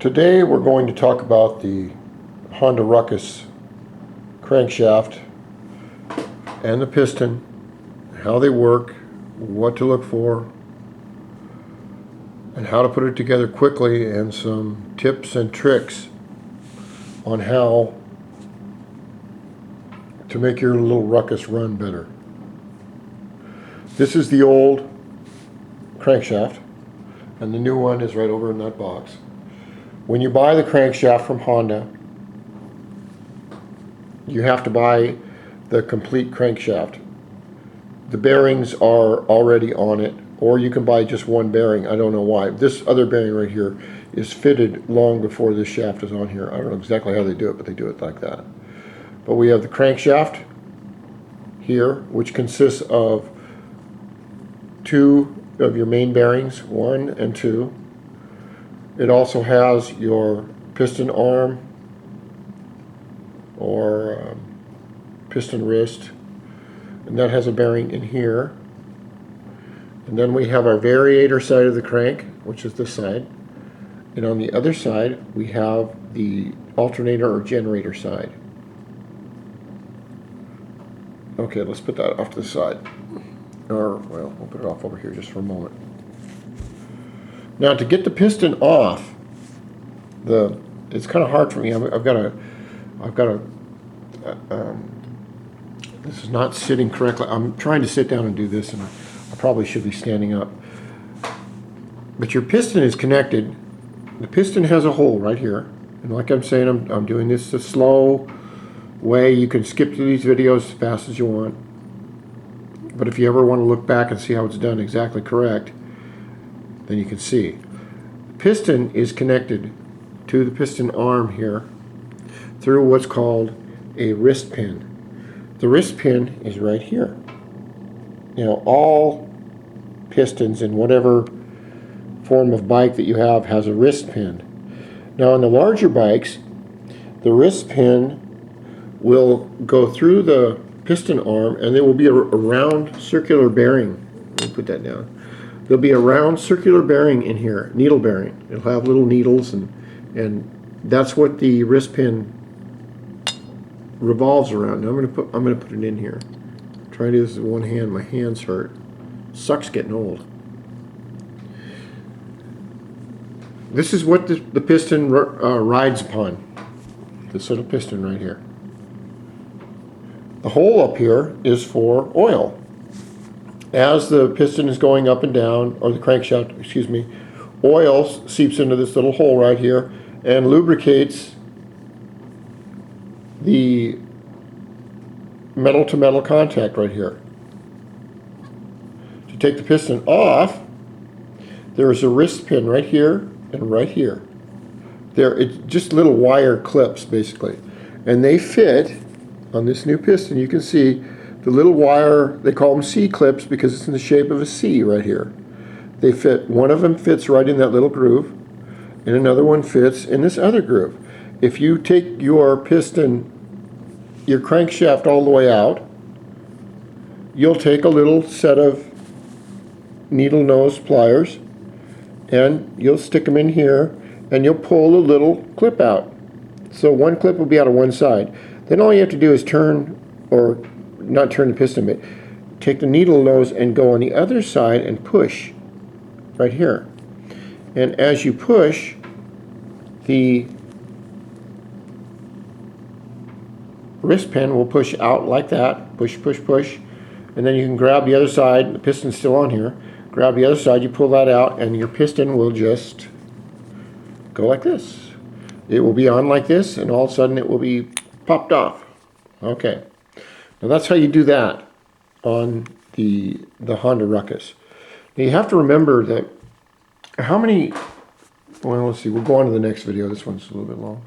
Today we're going to talk about the Honda RUCKUS crankshaft and the piston, how they work, what to look for, and how to put it together quickly, and some tips and tricks on how to make your little RUCKUS run better. This is the old crankshaft, and the new one is right over in that box. When you buy the crankshaft from Honda, you have to buy the complete crankshaft. The bearings are already on it, or you can buy just one bearing. I don't know why. This other bearing right here is fitted long before this shaft is on here. I don't know exactly how they do it, but they do it like that. But we have the crankshaft here, which consists of two of your main bearings, 1 and 2. It also has your piston arm or piston wrist, and that has a bearing in here. And then we have our variator side of the crank, which is this side, and on the other side we have the alternator or generator side. Okay, let's put that off to the side, or well, we'll put it off over here just for a moment. Now, to get the piston off, it's kind of hard for me. I've got a this is not sitting correctly. I'm trying to sit down and do this, and I probably should be standing up. But your piston is connected. The piston has a hole right here, and like I'm saying, I'm doing this a slow way. You can skip through these videos as fast as you want. But if you ever want to look back and see how it's done exactly correct, then you can see. The piston is connected to the piston arm here through what's called a wrist pin. The wrist pin is right here. You know, all pistons in whatever form of bike that you have has a wrist pin. Now, on the larger bikes, the wrist pin will go through the piston arm, and there will be a round circular bearing. Let me put that down. There'll be a round circular bearing in here, needle bearing. It'll have little needles, and that's what the wrist pin revolves around. Now I'm gonna put it in here. Try to do this with one hand. My hands hurt. Sucks getting old. This is what the piston rides upon. This little piston right here. The hole up here is for oil. As the piston is going up and down, or the crankshaft, excuse me, oil seeps into this little hole right here and lubricates the metal-to-metal contact right here. To take the piston off, there is a wrist pin right here and right here. It's just little wire clips, basically. And they fit on this new piston. You can see the little wire, they call them C-clips because it's in the shape of a C right here. They fit, one of them fits right in that little groove, and another one fits in this other groove. If you take your piston, your crankshaft all the way out, you'll take a little set of needle nose pliers, and you'll stick them in here, and you'll pull a little clip out. So one clip will be out of one side. Then all you have to do is turn, or not turn the piston, but take the needle nose and go on the other side and push right here. And as you push, the wrist pin will push out like that. Push, push, push. And then you can grab the other side. The piston's still on here. Grab the other side, you pull that out, and your piston will just go like this. It will be on like this, and all of a sudden it will be popped off. Okay. Now that's how you do that on the Honda RUCKUS. Now you have to remember that how many, well, let's see, we'll go on to the next video. This one's a little bit long.